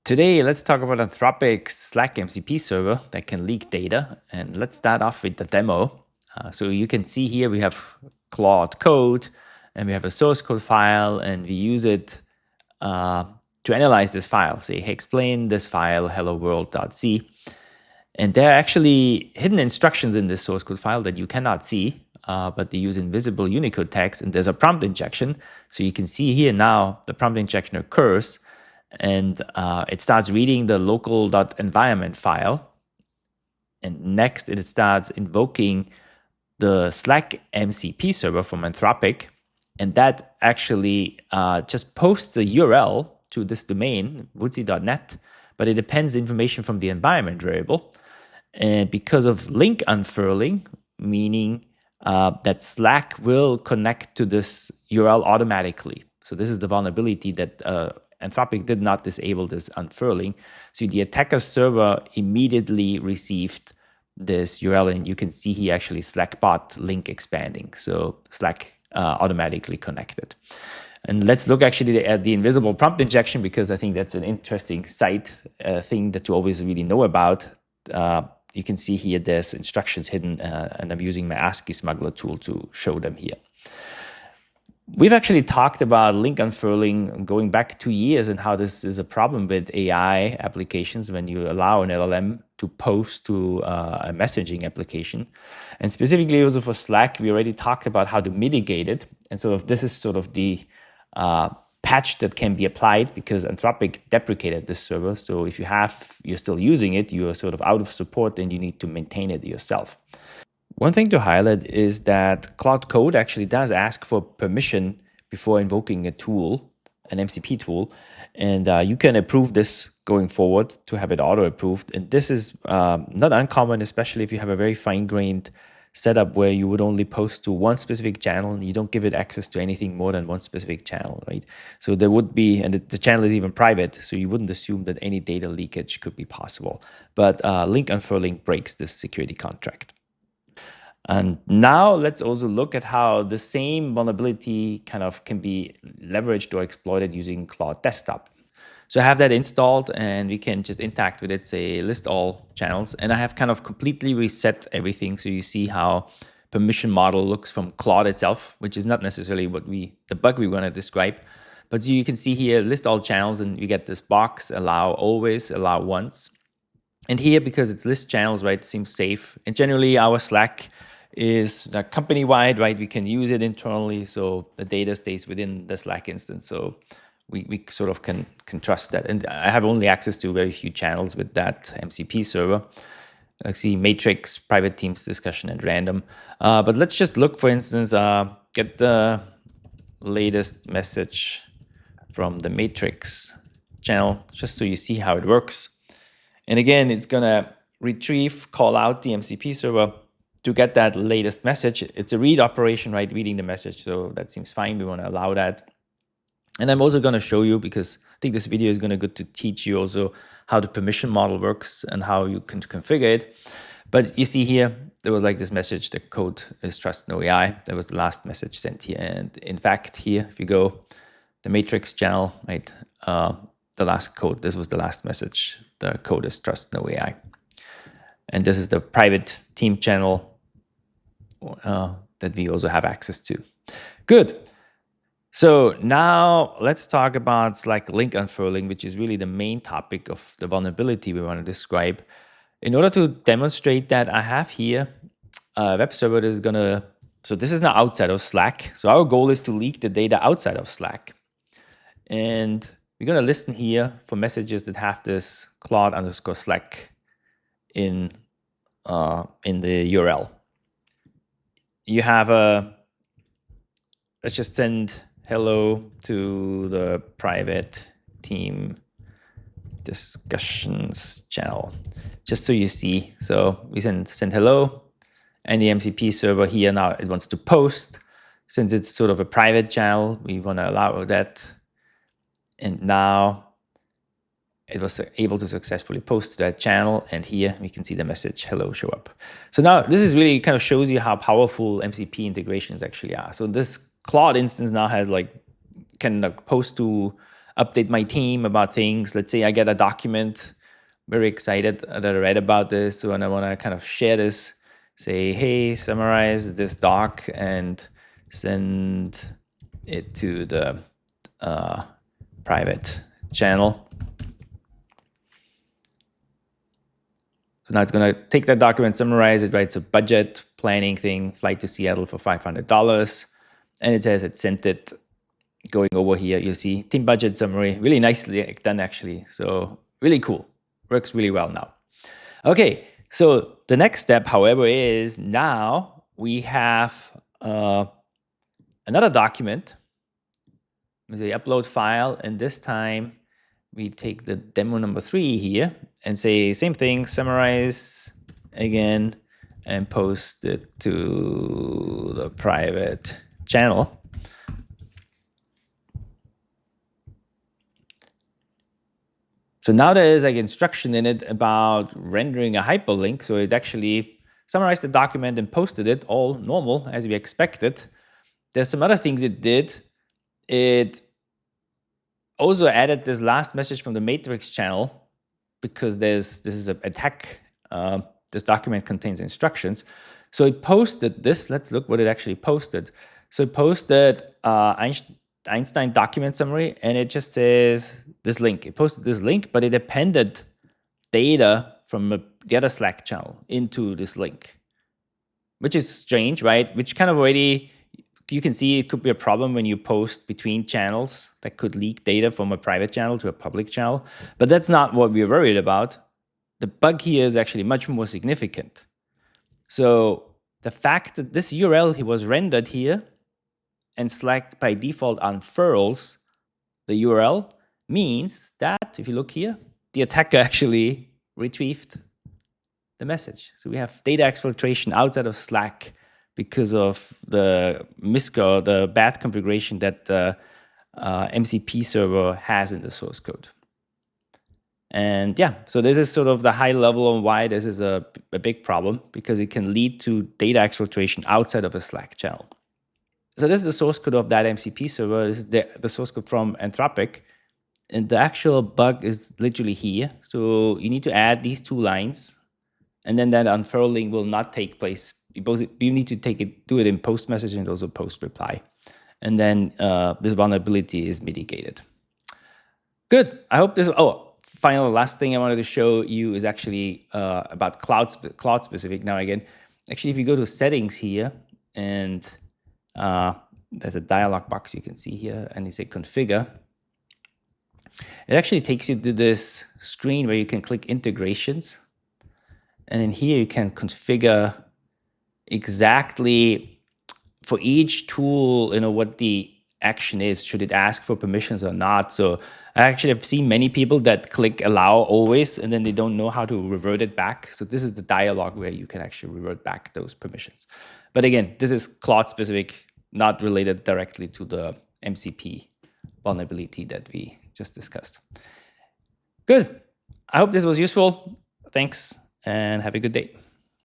Today, let's talk about Anthropic's Slack MCP server that can leak data. And let's start off with the demo. So you can see here we have Claude code and we have a source code file, and we use it to analyze this file. Say, hey, explain this file, hello world.c. And there are actually hidden instructions in this source code file that you cannot see, but they use invisible Unicode text, and there's a prompt injection. So you can see here now the prompt injection occurs, and it starts reading the local.environment file. And next it starts invoking the Slack MCP server from Anthropic. And that actually just posts a URL to this domain, woodsy.net, but it appends information from the environment variable. And because of link unfurling, meaning that Slack will connect to this URL automatically. So this is the vulnerability that Anthropic did not disable this unfurling. So the attacker server immediately received this URL, and you can see here actually Slack bot link expanding. So Slack automatically connected. And let's look actually at the invisible prompt injection, because I think that's an interesting side thing that you always really know about. You can see here there's instructions hidden, and I'm using my ASCII smuggler tool to show them here. We've actually talked about link unfurling going back 2 years and how this is a problem with AI applications when you allow an LLM to post to a messaging application. And specifically also for Slack, we already talked about how to mitigate it. And so this is sort of the patch that can be applied, because Anthropic deprecated this server. So if you're still using it, you are sort of out of support and you need to maintain it yourself. One thing to highlight is that Claude Code actually does ask for permission before invoking a tool, an MCP tool, and you can approve this going forward to have it auto-approved. And this is not uncommon, especially if you have a very fine-grained setup where you would only post to one specific channel and you don't give it access to anything more than one specific channel, right? So there would be, and the channel is even private, so you wouldn't assume that any data leakage could be possible. But link unfurling breaks this security contract. And now let's also look at how the same vulnerability kind of can be leveraged or exploited using Claude Desktop. So I have that installed, and we can just interact with it, say list all channels. And I have kind of completely reset everything. So you see how permission model looks from Claude itself, which is not necessarily the bug we want to describe. But so you can see here, list all channels, and we get this box, allow always, allow once. And here, because it's list channels, right, it seems safe. And generally our Slack is company-wide, right? We can use it internally, so the data stays within the Slack instance. So we sort of can trust that. And I have only access to very few channels with that MCP server. I see matrix, private teams discussion, and random. But let's just look, for instance, get the latest message from the matrix channel, just so you see how it works. And again, it's gonna call out the MCP server to get that latest message. It's a read operation, right? Reading the message. So that seems fine. We want to allow that. And I'm also going to show you, because I think this video is going to go to teach you also how the permission model works and how you can configure it. But you see here, there was like this message, the code is trust no AI. That was the last message sent here. And in fact, here, if you go, the matrix channel, right? The last code, this was the last message. The code is trust no AI. And this is the private team channel that we also have access to. Good. So now let's talk about Slack link unfurling, which is really the main topic of the vulnerability we want to describe. In order to demonstrate that, I have here a web server that is gonna, so this is now outside of Slack. So our goal is to leak the data outside of Slack. And we're gonna listen here for messages that have this Claude_Slack in the URL. You have let's just send hello to the private team discussions channel, just so you see. So we send hello, and the MCP server here now, it wants to post. Since it's sort of a private channel, we want to allow that. And now it was able to successfully post to that channel. And here we can see the message hello show up. So now this is really kind of shows you how powerful MCP integrations actually are. So this Claude instance now has can post to update my team about things. Let's say I get a document, very excited that I read about this, and I want to kind of share this, say, hey, summarize this doc and send it to the private channel. So now it's going to take that document, summarize it, right? It's a budget planning thing, flight to Seattle for $500. And it says it sent it. Going over here, you see team budget summary, really nicely done actually. So really cool, works really well now. Okay, so the next step, however, is now we have another document. We say upload file, and this time we take the demo number 3 here and say same thing, summarize again, and post it to the private channel. So now there is like instruction in it about rendering a hyperlink. So it actually summarized the document and posted it all normal as we expected. There's some other things it did. It also added this last message from the matrix channel because this is an attack. This document contains instructions. So it posted this. Let's look what it actually posted. So it posted Einstein document summary, and it just says this link. It posted this link, but it appended data from the other Slack channel into this link, which is strange, right? Which kind of already, you can see it could be a problem when you post between channels that could leak data from a private channel to a public channel. But that's not what we're worried about. The bug here is actually much more significant. So the fact that this URL was rendered here and Slack by default unfurls the URL means that, if you look here, the attacker actually retrieved the message. So we have data exfiltration outside of Slack because of the misco, the bad configuration that the MCP server has in the source code. And yeah, so this is sort of the high level on why this is a big problem, because it can lead to data exfiltration outside of a Slack channel. So this is the source code of that MCP server. This is the source code from Anthropic. And the actual bug is literally here. So you need to add these 2 lines, and then that unfurling will not take place. You need to do it in post message and also post reply. And then this vulnerability is mitigated. Good. I hope this. Oh, final last thing I wanted to show you is actually about cloud specific. Now again, actually, if you go to settings here, and there's a dialog box you can see here, and you say configure. It actually takes you to this screen where you can click integrations. And in here you can configure exactly for each tool, what the action is. Should it ask for permissions or not? So I actually have seen many people that click allow always, and then they don't know how to revert it back. So this is the dialog where you can actually revert back those permissions. But again, this is cloud specific, not related directly to the MCP vulnerability that we just discussed. Good. I hope this was useful. Thanks, and have a good day.